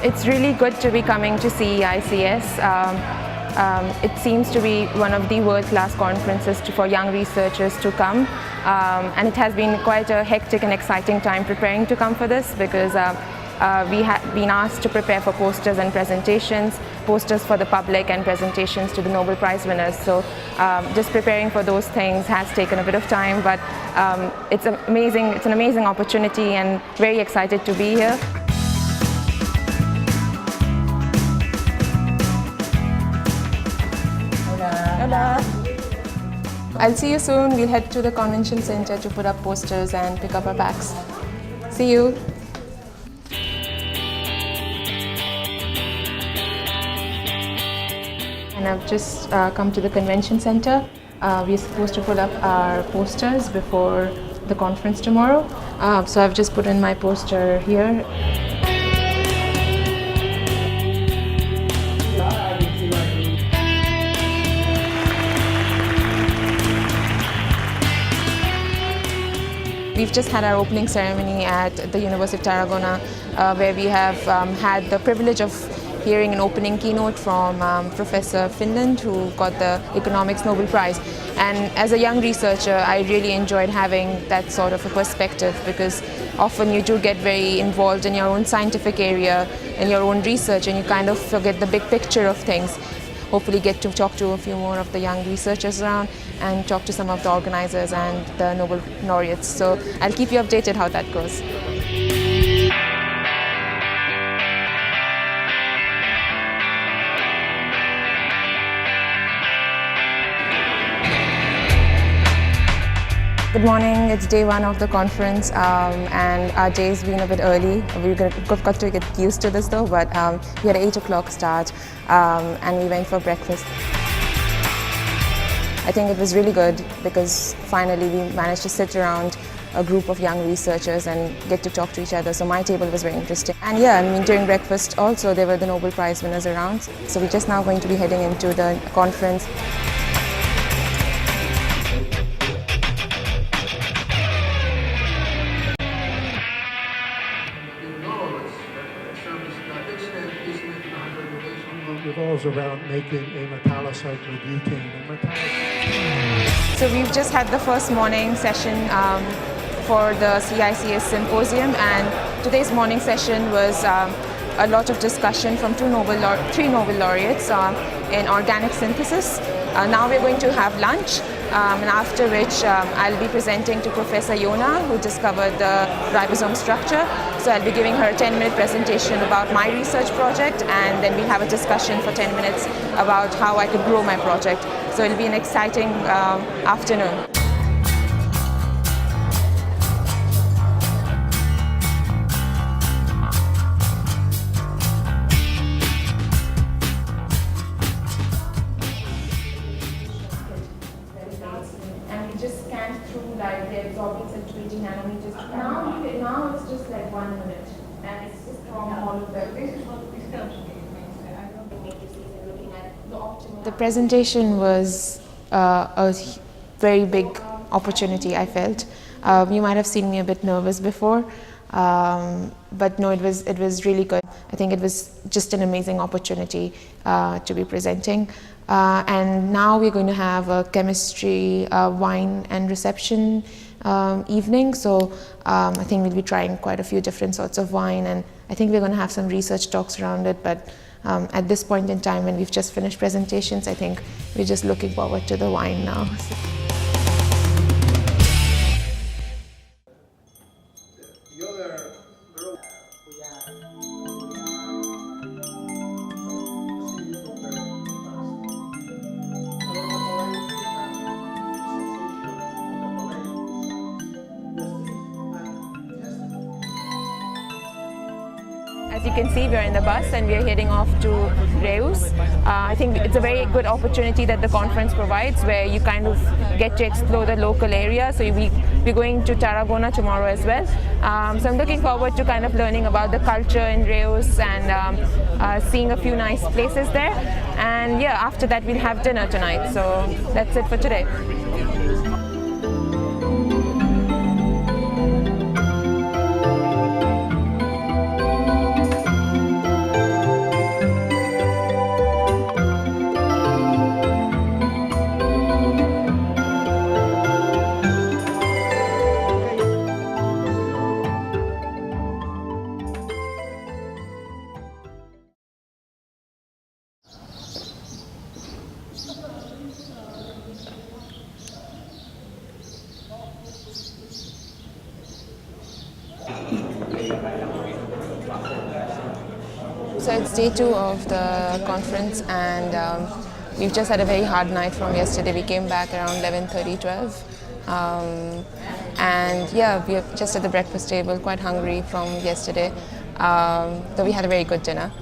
It's really good to be coming to CEICS. It seems to be one of the world-class conferences for young researchers to come, and it has been quite a hectic and exciting time preparing to come for this, because we have been asked to prepare for posters and presentations, posters for the public and presentations to the Nobel Prize winners. So just preparing for those things has taken a bit of time, but it's an amazing opportunity and very excited to be here. Hola. I'll see you soon. We'll head to the convention center to put up posters and pick up our bags. See you. And I've just come to the convention center. We're supposed to put up our posters before the conference tomorrow. So I've just put in my poster here. We've just had our opening ceremony at the University of Tarragona, where we have had the privilege of hearing an opening keynote from Professor Finland, who got the Economics Nobel Prize. And as a young researcher, I really enjoyed having that sort of a perspective, because often you do get very involved in your own scientific area, in your own research, and you kind of forget the big picture of things. Hopefully get to talk to a few more of the young researchers around and talk to some of the organizers and the Nobel laureates. So I'll keep you updated how that goes. Good morning, it's day one of the conference, and our day's been a bit early. We've got to get used to this though, but we had an 8 o'clock start and we went for breakfast. I think it was really good because finally we managed to sit around a group of young researchers and get to talk to each other, so my table was very interesting. And yeah, I mean, during breakfast also there were the Nobel Prize winners around, so we're just now going to be heading into the conference. Revolves around making a metallocyclic butane. So we've just had the first morning session for the CEICS symposium, and today's morning session was a lot of discussion from three Nobel laureates in organic synthesis. Now we're going to have lunch, and after which I'll be presenting to Professor Yona, who discovered the ribosome structure. So I'll be giving her a 10-minute presentation about my research project, and then we'll have a discussion for 10 minutes about how I could grow my project. So it'll be an exciting afternoon. And we just scanned through like the absorbance at 20 nanometers. Now it's just like 1 minute, and it's just from all of them. This is what we still The presentation was a very big opportunity, I felt. You might have seen me a bit nervous before, but no, it was really good. I think it was just an amazing opportunity to be presenting. And now we're going to have a chemistry, wine and reception evening. So I think we'll be trying quite a few different sorts of wine, and I think we're going to have some research talks around it. But at this point in time, when we've just finished presentations, I think we're just looking forward to the wine now. As you can see, we're in the bus and we're heading off to Reus. I think it's a very good opportunity that the conference provides, where you kind of get to explore the local area. So we're going to Tarragona tomorrow as well. So I'm looking forward to kind of learning about the culture in Reus and seeing a few nice places there. And yeah, after that we'll have dinner tonight. So that's it for today. So it's day 2 of the conference, and we've just had a very hard night from yesterday. We came back around 11:30, 12. And yeah, we are just at the breakfast table, quite hungry from yesterday. Though we had a very good dinner.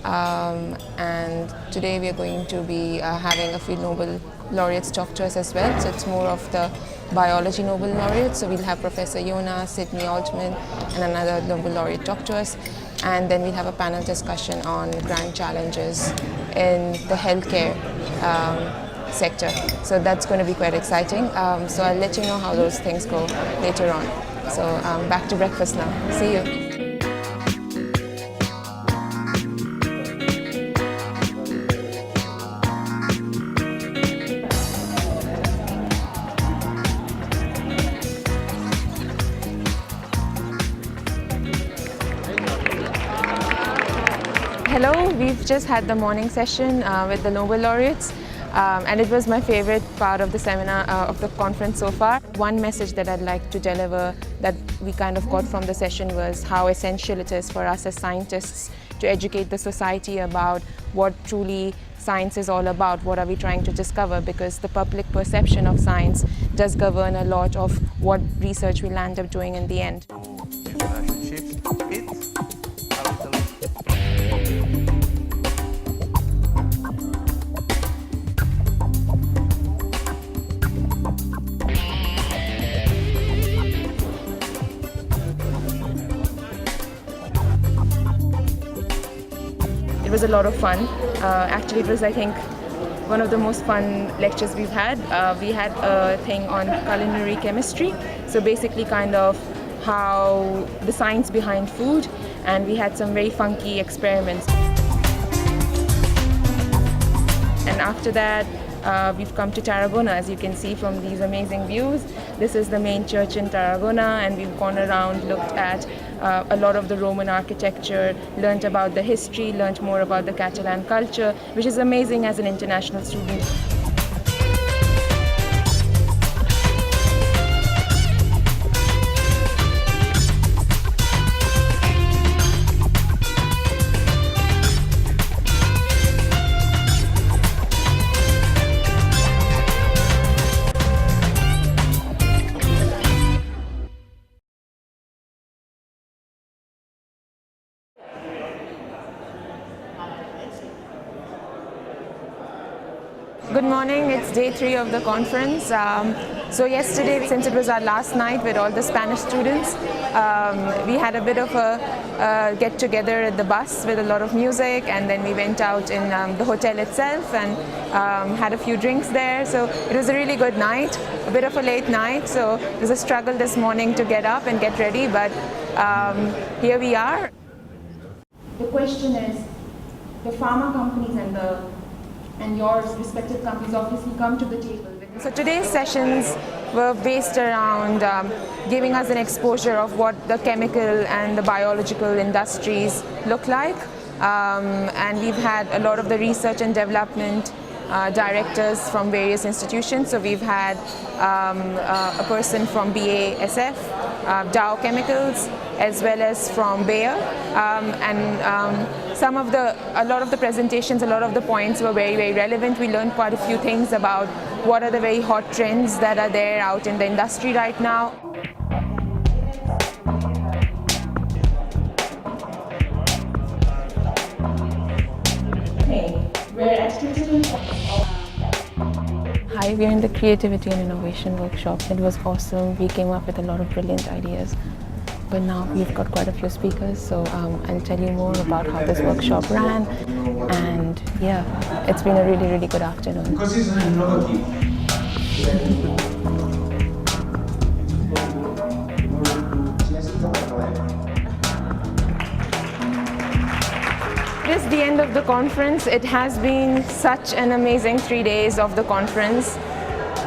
And today we are going to be having a few Nobel laureates talk to us as well. So it's more of the biology Nobel laureates. So we'll have Professor Yona, Sydney Altman, and another Nobel laureate talk to us. And then we'll have a panel discussion on grand challenges in the healthcare sector. So that's going to be quite exciting. So I'll let you know how those things go later on. So back to breakfast now. See you. Hello, we've just had the morning session with the Nobel laureates, and it was my favorite part of the seminar, of the conference so far. One message that I'd like to deliver that we kind of got from the session was how essential it is for us as scientists to educate the society about what truly science is all about, what are we trying to discover, because the public perception of science does govern a lot of what research we'll end up doing in the end. It was a lot of fun. Actually, it was, I think, one of the most fun lectures we've had. We had a thing on culinary chemistry, so basically kind of how the science behind food, and we had some very funky experiments. And after that, we've come to Tarragona, as you can see from these amazing views. This is the main church in Tarragona, and we've gone around, looked at a lot of the Roman architecture, learnt about the history, learnt more about the Catalan culture, which is amazing as an international student. Good morning, it's day 3 of the conference. So yesterday, since it was our last night with all the Spanish students, we had a bit of a get-together at the bus with a lot of music, and then we went out in the hotel itself and had a few drinks there. So it was a really good night, a bit of a late night, so it was a struggle this morning to get up and get ready, but here we are. The question is, the pharma companies and your respective companies obviously come to the table. So today's sessions were based around giving us an exposure of what the chemical and the biological industries look like. And we've had a lot of the research and development directors from various institutions. So we've had a person from BASF, Dow Chemicals, as well as from Bayer, and a lot of the presentations, a lot of the points were very, very relevant. We learned quite a few things about what are the very hot trends that are there out in the industry right now. Hi, we're in the Creativity and Innovation workshop. It was awesome. We came up with a lot of brilliant ideas. But now we've got quite a few speakers, so I'll tell you more about how this workshop ran. And yeah, it's been a really, really good afternoon. Because it's innovative. It is the end of the conference. It has been such an amazing 3 days of the conference.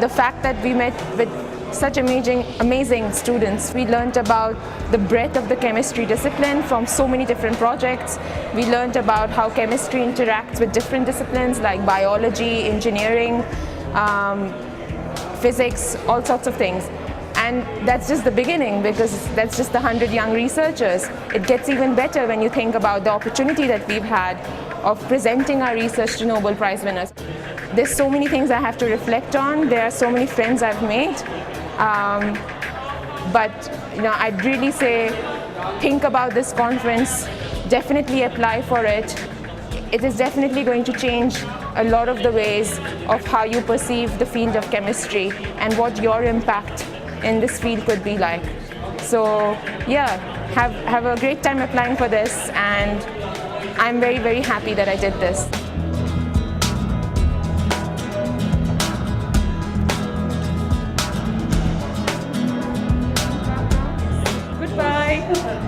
The fact that we met with such amazing students. We learned about the breadth of the chemistry discipline from so many different projects. We learned about how chemistry interacts with different disciplines like biology, engineering, physics, all sorts of things. And that's just the beginning, because that's just the 100 young researchers. It gets even better when you think about the opportunity that we've had of presenting our research to Nobel Prize winners. There's so many things I have to reflect on. There are so many friends I've made. But I'd really say, think about this conference, definitely apply for it. It is definitely going to change a lot of the ways of how you perceive the field of chemistry and what your impact in this field could be like. So yeah, have a great time applying for this, and I'm very, very happy that I did this. Goodbye.